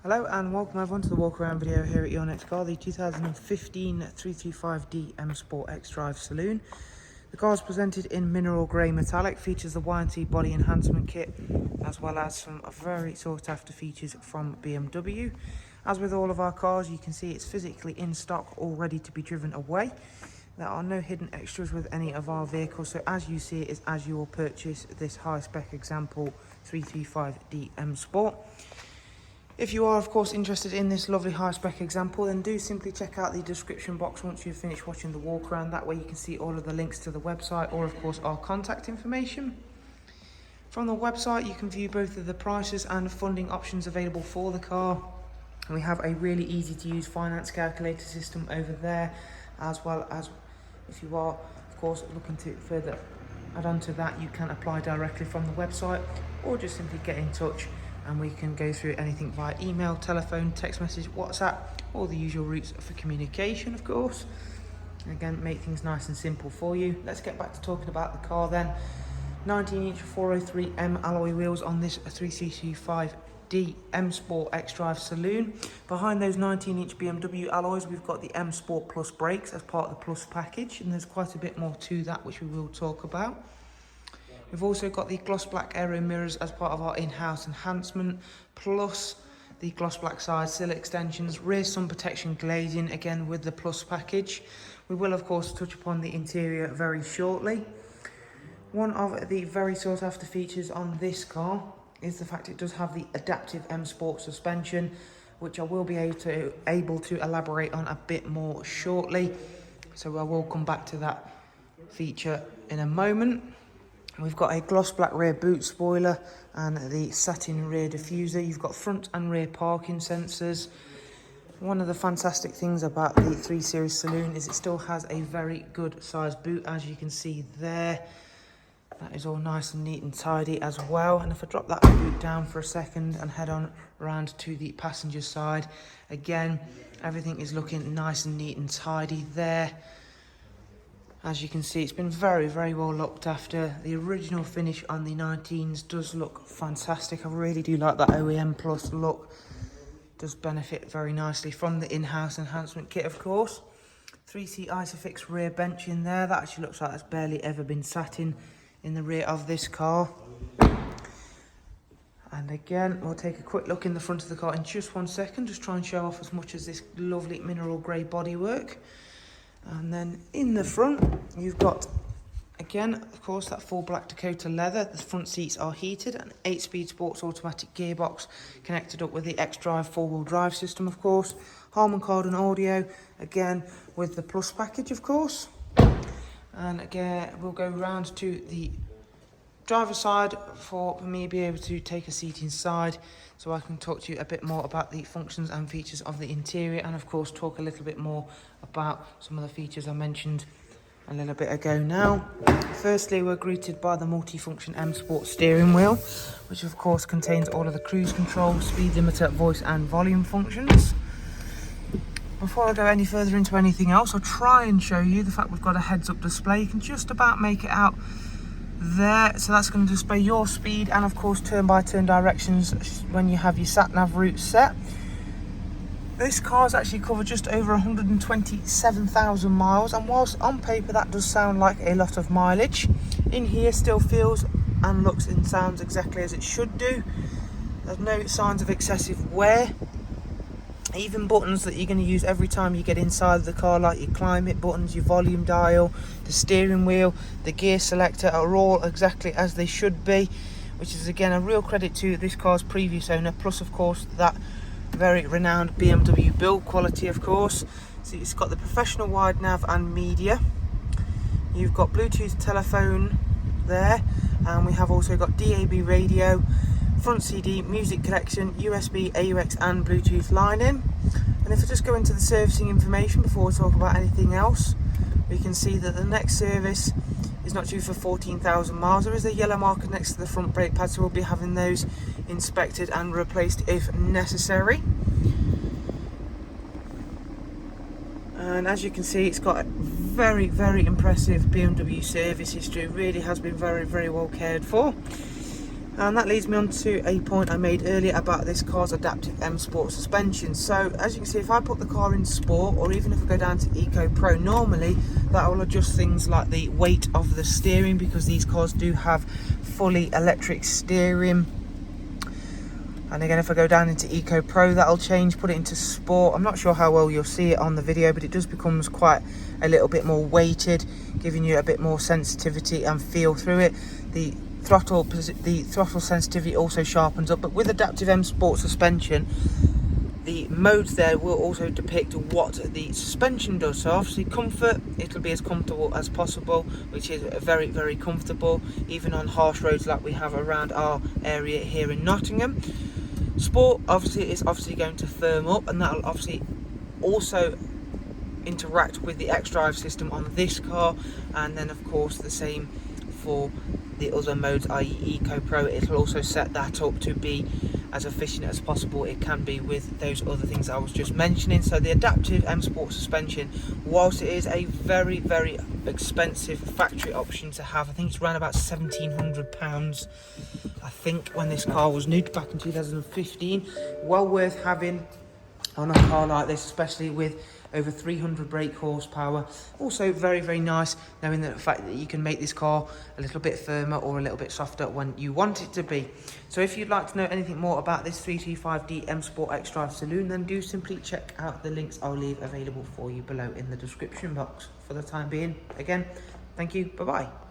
Hello and welcome everyone to the walk around video here at your next car, the 2015 335D M Sport X Drive Saloon. The car is presented in mineral grey metallic, features the Y&T body enhancement kit as well as some very sought after features from BMW. As with all of our cars, you can see it's physically in stock, all ready to be driven away. There are no hidden extras with any of our vehicles, so as you see it is as you will purchase this high spec example 335D M Sport. If you are of course interested in this lovely high spec example, then do simply check out the description box once you've finished watching the walk around. That way you can see all of the links to the website or of course our contact information. From the website you can view both of the prices and funding options available for the car. And we have a really easy to use finance calculator system over there, as well as if you are of course looking to further add on to that, you can apply directly from the website or just simply get in touch and we can go through anything via email, telephone, text message, WhatsApp, all the usual routes for communication of course. And again, make things nice and simple for you. Let's get back to talking about the car then. 19-inch 403M alloy wheels on this 335D M Sport X Drive Saloon. Behind those 19-inch BMW alloys, we've got the M Sport Plus brakes as part of the Plus package, and there's quite a bit more to that which we will talk about. We've also got the gloss black aero mirrors as part of our in-house enhancement, plus the gloss black side sill extensions, rear sun protection glazing, again with the Plus package. We will of course touch upon the interior very shortly. One of the very sought after features on this car is the fact it does have the adaptive M Sport suspension, which I will be able to elaborate on a bit more shortly. So I will come back to that feature in a moment. We've got a gloss black rear boot spoiler and the satin rear diffuser. You've got front and rear parking sensors. One of the fantastic things about the 3 Series Saloon is it still has a very good sized boot, as you can see there. That is all nice and neat and tidy as well. And if I drop that boot down for a second and head on around to the passenger side, again, everything is looking nice and neat and tidy there. As you can see, it's been very, very well looked after. The original finish on the 19s does look fantastic. I really do like that OEM Plus look. Does benefit very nicely from the in-house enhancement kit, of course. 3-seat Isofix rear bench in there. That actually looks like it's barely ever been sat in the rear of this car. And again, we'll take a quick look in the front of the car in just 1 second. Just try and show off as much as this lovely mineral grey bodywork. And then in the front, you've got, again, of course, that full black Dakota leather. The front seats are heated, an 8-speed sports automatic gearbox connected up with the X-Drive 4-wheel drive system, of course. Harman Kardon audio, again, with the Plus package, of course. And again, we'll go round to the driver's side for me to be able to take a seat inside so I can talk to you a bit more about the functions and features of the interior, and of course talk a little bit more about some of the features I mentioned a little bit ago now. Firstly, we're greeted by the multifunction M Sport steering wheel, which of course contains all of the cruise control, speed limiter, voice and volume functions. Before I go any further into anything else, I'll try and show you the fact we've got a heads-up display. You can just about make it out there, so that's going to display your speed and of course turn-by-turn directions when you have your sat-nav route set. This car's actually covered just over 127,000 miles, and whilst on paper that does sound like a lot of mileage, in here still feels and looks and sounds exactly as it should do. There's no signs of excessive wear. Even buttons that you're going to use every time you get inside the car, like your climate buttons, your volume dial, the steering wheel, the gear selector, are all exactly as they should be, which is again a real credit to this car's previous owner, plus of course that very renowned BMW build quality, of course. So it's got the professional wide nav and media. You've got Bluetooth telephone there, and we have also got DAB radio, front CD, music collection, USB, AUX and Bluetooth line in. And if I just go into the servicing information before we talk about anything else, we can see that the next service is not due for 14,000 miles. There is a yellow marker next to the front brake pad, so we'll be having those inspected and replaced if necessary. And as you can see, it's got a very, very impressive BMW service history. It really has been very, very well cared for. And that leads me on to a point I made earlier about this car's adaptive M Sport suspension. So as you can see, if I put the car in Sport, or even if I go down to Eco Pro, normally that will adjust things like the weight of the steering, because these cars do have fully electric steering. And again, if I go down into Eco Pro, that'll change. Put it into Sport, I'm not sure how well you'll see it on the video, but it does becomes quite a little bit more weighted, giving you a bit more sensitivity and feel through it. The throttle sensitivity also sharpens up, but with adaptive M Sport suspension, the modes there will also depict what the suspension does. So obviously comfort, it'll be as comfortable as possible, which is very, very comfortable, even on harsh roads like we have around our area here in Nottingham. Sport obviously is going to firm up, and that'll obviously also interact with the X-Drive system on this car, and then of course the same for the other modes, i.e. Eco Pro. It'll also set that up to be as efficient as possible it can be with those other things I was just mentioning. So the adaptive M Sport suspension, whilst it is a very, very expensive factory option to have, I think it's around about £1,700, I think, when this car was new back in 2015, well worth having on a car like this, especially with over 300 brake horsepower. Also very, very nice knowing the fact that you can make this car a little bit firmer or a little bit softer when you want it to be. So if you'd like to know anything more about this 325D M Sport X-Drive Saloon, then do simply check out the links I'll leave available for you below in the description box. For the time being, again, thank you, bye bye.